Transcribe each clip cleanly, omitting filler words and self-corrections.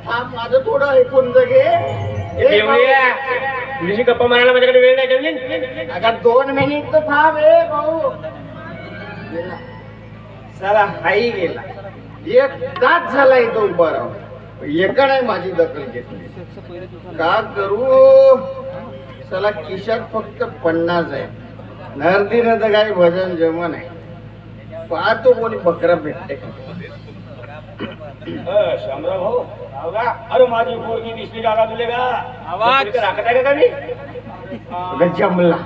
थांब, माझं थोडं ऐकून जगे. तुझी गप्पा मारायला माझ्याकडे वेळ नाही. अगं 2 मिनिट तर थांब. भाऊ गेला, चला हाही गेला. 1 तास झाला इथं उभा राहून, एका नाही माझी दखल घेतली. का करू? चला खिशात फक्त 50 आहे. नर्दीनं तर काही भजन जमन आहे. पाहतो कोणी बकरा भेटते का. शामराव भाऊ, अरे माझी पोरगी दिसली का तुले का? आवाज राखत आहे का मी? जमला.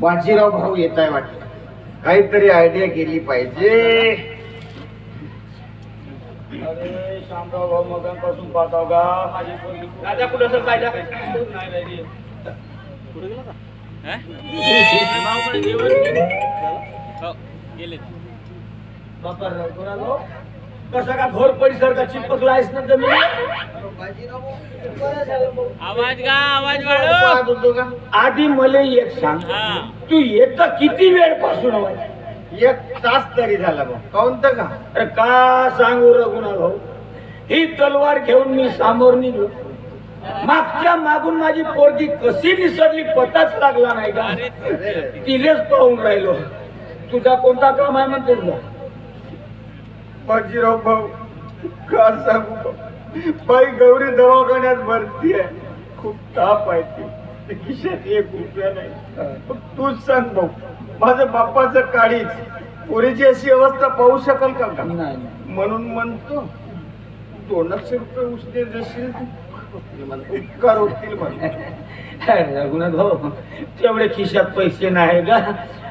बाजीराव भाऊ येत आहे वाटत. काहीतरी आयडिया केली पाहिजे. अरे शामराव भाऊ, मगांपासून पाहताव का माझी पोरगी. राजा कुठं असेल पाहिजे? नाही कुठे गेला का? गेले कसा का घोर परिसर का चिपकला आहेस ना जमीन. आवाज गा, आवाज वाढव. आधी मला एक सांग, तू येत किती वेळ पासून? 1 तास तरी झाला भाऊ. कोणतं का? अरे का सांगू रघुनाथ भाऊ, ही तलवार घेऊन मी समोर निघलो. मागच्या मागून माझी पोरगी कशी निसरली पताच लागला नाही का. तिलेच पाहून राहिलो. तुझा कोणता काम आहे म्हणते तुझा? बाजीराव भाऊ, का सांगू, बाई गौरी दवाखान्यात भरती आहे. खूप ताप आहे ती. खिशात 1 रुपया नाही. तूच सांग भाऊ, माझ्या बाप्पाचं काळीच पोरीची अशी अवस्था पाहू शकाल का? म्हणून म्हणतो 200 रुपये उसने देशील उपकार होतील म्हणून. रघुनाथ भाऊ, तेवढे खिशात पैसे नाही का?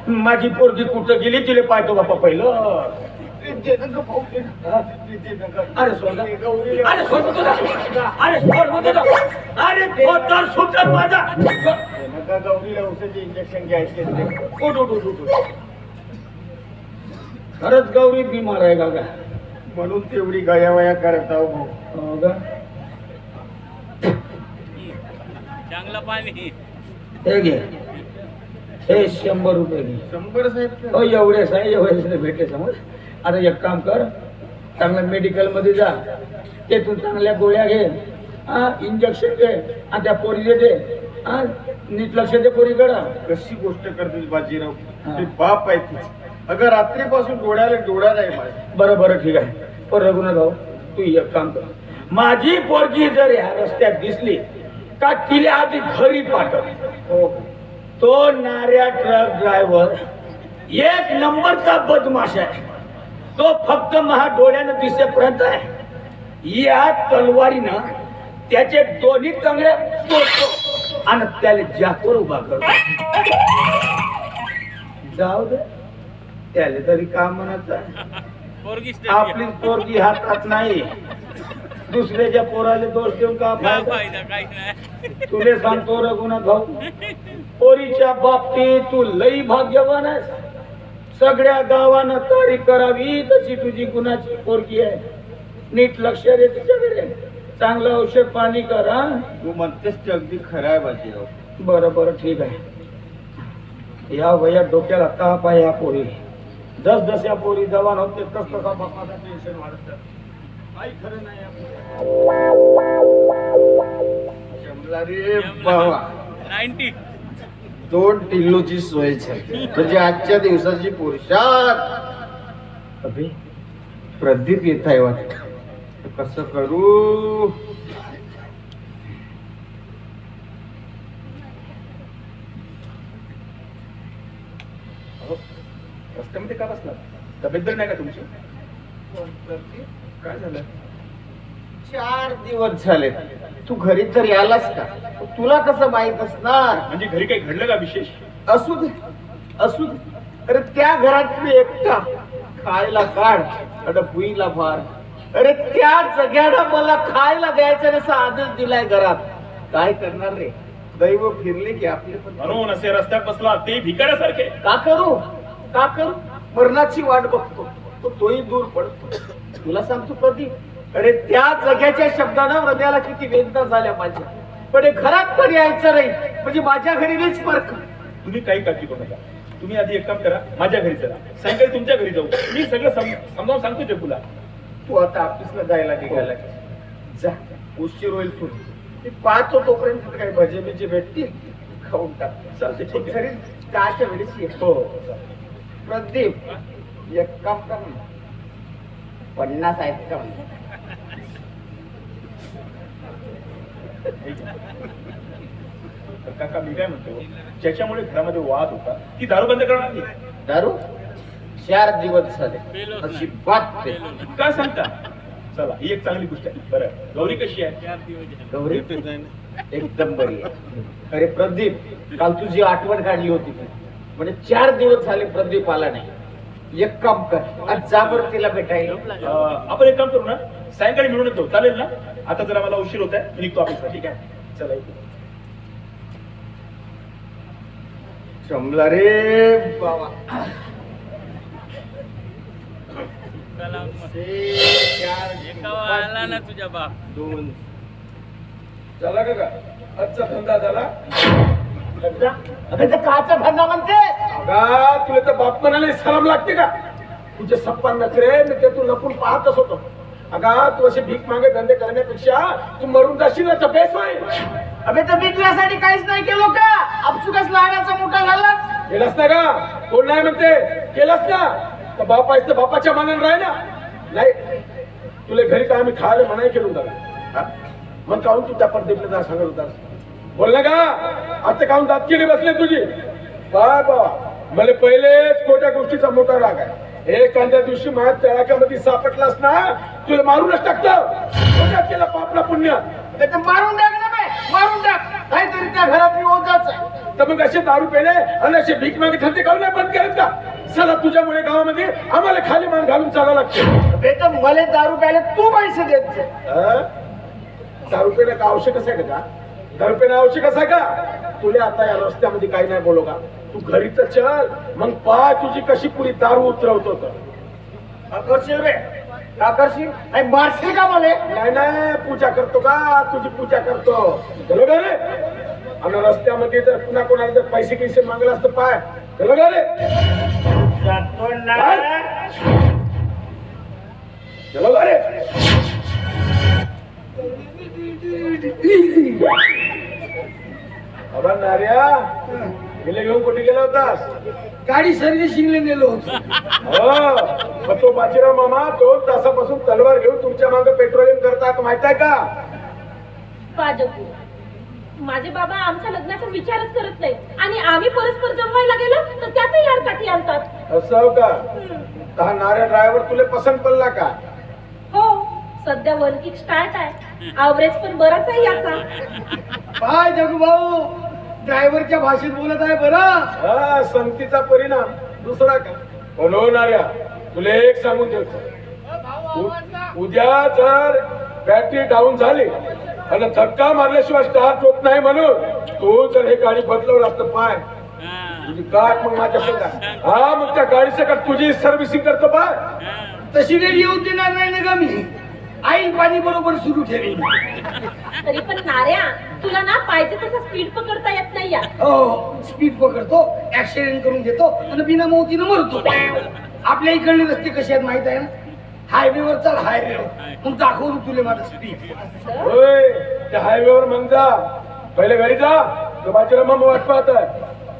माझी पोरगी कुठं गेली तिला पाहतो बापा पहिलं. अरे सोड, अरे सोड तुला, अरे सोड तुला, अरे तो तर सुटत माझा. गौरीला औषधी इंजेक्शन घ्यायचे. खरंच गौरी बिमार आहे का? म्हणून तेवढी गयावया करत आहो भाऊ. चांगलं पाणी हे घे, हे 100 रुपये घे. 100 साहेब? हो एवढेच आहे, एवढेच भेटले समज. आता एक काम कर, चांगल्या मेडिकल मध्ये जा, तेथून चांगल्या गोळ्या घे, इंजेक्शन घे आणि त्या पोरीला दे. नीट लक्ष दे पोरीकडे. कशी गोष्ट करतील बाजीराव, ते बाप आहे तीच. अगं रात्रीपासून डोळ्याला डोळा नाही माझ्या. बरं ठीक आहे. पण रघुनाथ भाऊ, तू एक काम कर, माझी पोरगी जर ह्या रस्त्यात दिसली का तिला आधी घरी पाठव. हो, तो नाऱ्या ट्रक ड्रायव्हर 1 नंबरचा बदमाश आहे. तो फक्त महा डोळ्यानं दिसेपर्यंत आहे. या तलवारीनं त्याचे दोन्ही कंगळे तोडतो आणि त्याला जागवर उभा करतो. जाऊ दे, त्याला तरी काम म्हणत आहे. आपली पोरगी हातात नाही, दुसऱ्याच्या पोराला दोष देऊन का फायदा? काही नाही. तुले सांगतो रघुनाथ भाऊ, पोरीच्या बाबतीत तू लई भाग्यवान आहेस. सगळ्या गावानं तारीख करावी तशी तुझी गुणाची पोरगी आहे. नीट लक्ष दे तिच्याकडे, चांगलं औषध पाणी कर. तू म्हणतेस ते अगदी खरं आहे बाजीराव. बरं ठीक आहे. या वयात डोक्याला ताप आहे. या पोरी जस जशा पोरी जवान होते तस तसा बापाचं टेन्शन वाढत. काही खरं नाही. रे बाबा, 90 2 टिल्लूची सोय झाली म्हणजे आजच्या दिवसाची पुरुषात. अभि प्रदीप येत आहे वाटत. कसं करू? रस्त्यामध्ये का बसला? तब्येत नाही का तुमची? काय झालं? 4 दिवस झाले तू घरी तर यालास का? तुला कसं माहित असणार? म्हणजे घरी काही घडलं का विशेष? असू दे. अरे त्या घरात मी एकटा, खायला काढ पुईला फार. अरे त्या जग्याला मला खायला द्यायचं नसा आदेश दिलाय घरात. काय करणार रे? दैव फिरले की आपले. म्हणून असे रस्त्यात बसला ते भिकाऱ्यासारखे. का करू? मरणाची वाट बघतो, तोही दूर पडतो. तुला सांगतो कधी, अरे त्या जग्याच्या शब्दानं हृदयाला किती वेदना झाल्या माझ्या. पण घरात पण यायचं नाही म्हणजे माझ्या घरी रीच फरक. तुम्ही काही काळजी करू नका. तुम्ही आधी एक काम करा, माझ्या घरी चला, सायंकाळी तुमच्या घरी जाऊ, मी सगळं समजावून सांगतो ते तुला. तू आता ऑफिसला जायला निघाला जा, उशीर होईल तू. मी पाहतो तोपर्यंत काही भजे बिजे भेटतील, खाऊन टाक. चालते, ठीक आहे. घरी जायच्या वेळेस ये. हो. प्रदीप एक काम कर ना, 50 आहेत का म्हणे. तर काका मी काय म्हणतो, ज्याच्यामुळे घरामध्ये वाद होता ती दारू बंद करणार नाही. दारू 4 दिवस झाले पेलोच अशी नाही. बात पे. काय सांगता? चला, ही एक चांगली गोष्ट आहे. बरं, गौरी कशी आहे? 4 दिवस झाले. गौरी एकदम बरी आहे. अरे प्रदीप, काल तुझी आठवण काढली होती मी. म्हणजे 4 दिवस झाले प्रदीप आला नाही. एक काम कर, आज जा बरं तिला भेटायला. आपण एक काम करू ना, सायंकाळी मिळूनच जाऊ, चालेल ना? आता जरा मला उशीर होत आहे, मी निघतो ऑफिसला. ठीक आहे, चला इथे. जमला रे बाबा. चला मग. 4 एका आला ना तुझ्या बाप. 2 चला का आजचा धंदा झाला? अगं ते काचा धंदा म्हणते. अगा, तुला तर बाप म्हणाले सलाम लागते का? तुझे सप्पा नखरे मी ते तू लपून पाहतच होतो. अगा, तू असे भीक मागे धंदे करण्यापेक्षा तू मरून जाशील ना तर बेस होईल. अबे तर बिकल्यासाठी काहीच नाही केलो का? अपसुकच लहानाचा मोठा झाला. केलास ना का? कोण नाही म्हणते केलास ना? तर बाप आहेस तर बापाच्या मानाने राह ना. नाही, तुला घरी काय आम्ही खायला मनाई केलं होता. मग काहून तू त्या पद्धतीने जा सांगत होतास? बोल ना का? आता काहून दात केली बसले तुझी? बाबा, मला पहिलेच खोट्या गोष्टीचा मोठा राग आहे. एखाद्या दिवशी माझ्या तळाख्यामध्ये सापडलास ना, तुला मारूनच टाकतो. केला पापला पुण्य. ते मारून टाक ना बे, मारून टाक. काहीतरी त्या घरात ओझाच आहे. तर मग असे दारू पेले आणि असे भीक मागे धंदे काहून नाही बंद करत का? चला, तुझ्यामुळे गावामध्ये आम्हाला खाली मान घालून चालावं लागते. बे तर मला दारू प्यायला तू पैसे देत जा. दारू पेणं का आवश्यकच आहे का? दारू पेणं आवश्यकच आहे का? तुला आता या रस्त्यामध्ये काही नाही बोलो का? तू घरी तर चल, मग पाय तुझी कशी पुरी दारू उतरवतो. करशील रे, का करशील? नाही मारशील का मला? नाही नाही, पूजा करतो का? तुझी पूजा करतो. बरोबर रे? आणि रस्त्यामध्ये जर पुन्हा कोणाला जर पैसे कैसे मागला असतं पाय, बरोबर रे? जातो ना. बरोबर रे? बाबा नार्या, गेले घेऊन कुठे गेला होतास? गाडी सर्व्हिसिंगला नेलो होतो. हो, मग तो बाजीराव मामा 2 तासापासून तलवार घेऊन तुमच्या मागे पेट्रोलिंग करतात, माहित आहे का? बाजपू, माझे बाबा आमच्या लग्नाचा विचारच करत नाही आणि आम्ही परस्पर जमवायला गेलो तर त्यातही आडकाठी आणतात. असं का? हा नाऱ्या ड्रायव्हर तुला पसंत पडला का? हो, सध्या 1 किक स्टार्ट आहे. ॲव्हरेज पण बराच आहे याचा. काय जगू भाऊ, ड्रायव्हरच्या भाषेत बोलत आहे बरं. हा, संगतीचा परिणाम दुसरा का? हो नाऱ्या, तुला एक सांगून देतो, उद्या जर बॅटरी डाऊन झाली आणि धक्का मारल्याशिवाय स्टार्ट होत नाही म्हणून तू जर हे गाडी बदलवलं असतं पाय, तुझी गाठ मग माझ्या संग. हा, मग त्या गाडी सकट तुझी सर्व्हिसिंग करतो पाय. तशी वेळ येऊ देणार नाही ना ग मी. आईल पाणी बरोबर सुरू ठेवी. तरी पण नाऱ्या, तुला ना पाहिजे तसा स्पीड पकडता येत नाही या. हो, स्पीड पकडतो, ऍक्सिडेंट करून घेतो आणि बिना मौतीनं मरतो. आपल्या इकडले रस्ते कसे आहेत माहित आहे ना? हायवेवर चाल, हायवेवर, मग दाखवून तुले माझं स्पीड. होय, त्या हायवेवर मग जा. पहिले घरी जा, तो बाजीराव मामा वाट पाहत आहे.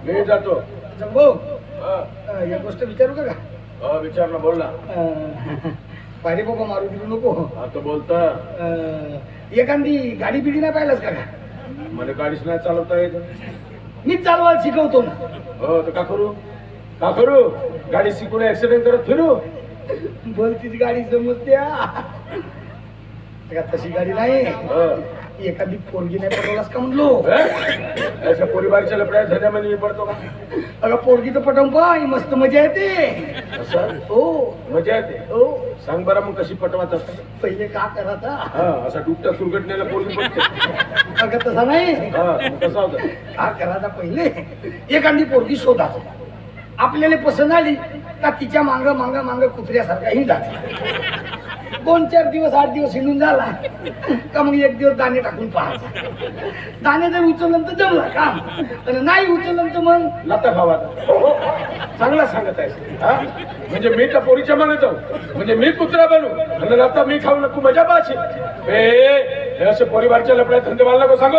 मी जातो. जंबो, हा, एक गोष्ट विचारू का? हा, विचार ना, बोल ना. पाणी बाबा मारू दिरू नको. आता बोलता एखादी गाडी बिडी नाही पाहिलास का? मला गाडीच नाही चालवता येत. मी चालवायला शिकवतो ना. हो, तर का करू? का करू? गाडी शिकून ऍक्सिडेंट करत फिरू? बोलतीच गाडी समजत्या. तशी गाडी नाही. एखादी पोरगी नाही पटवलास का म्हणलो? अशा परिवारच्या लपड्या धन्यामध्ये मी पडतो का? अगं पोरगी तर पटवून पाय, मस्त मजा येते. असं? हो मजा येते. हो. सांग बरं मग कशी पटवायचं असतं? पहिले का करायचा? हा, असा डुबत्या सुरगटण्याला पोरगी पडते. अगं तसा नाही. हा, मग कसा होता? का करायचा? पहिले एखादी पोरगी शोधायचं. आपल्याला पसंत आली का तिच्या मांग मांग मांग कुत्र्यासारखा हिंडायचा. 2-4 दिवस 8 दिवस हिंडून झाला का मग एक दिवस दाणे टाकून पाहायचा. दाणे जर उचललं तर जमला काम, आणि नाही उचललं तर मग लाता खावा. चांगला सांगत आहे हा? म्हणजे मी त्या पोरीच्या मागे जाऊ म्हणजे मी कुत्रा बनू आणि आता मी खाऊ नको मजा पाहायची हे असे परिवारच्या लपड्या धंदे मला नको सांग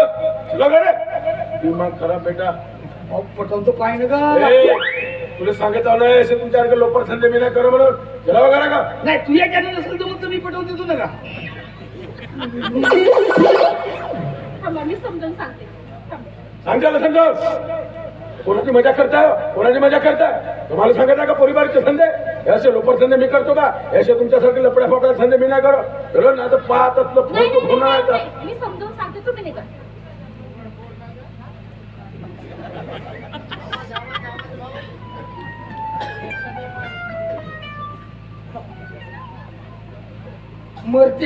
तुला रे दिमाग खराब बेटा पटवतो पाहिजे का तुला सांगत आलो नाही असे तुमच्यासारखे लोपर धंदे मी नाही करू म्हणून जरा करा का नाही तुझ्या ज्याने नसेल तर मग मी पटवते तुला का थांबा, मी समजून सांगते थांबा. सांगायला समजाव कोणाची मजा करताय कोणाची मजा करताय तुम्हाला सांगत आहे का परिवारचे धंदे हे असे लोपर धंदे मी करतो का हे असे तुमच्यासारखे लपड्या फापड्या धंदे मी नाही करो ना तर पाहतात नाही, नाही, फोन नाही, आहे नाही, मी समजून सांगते तुम्ही निघा. मरते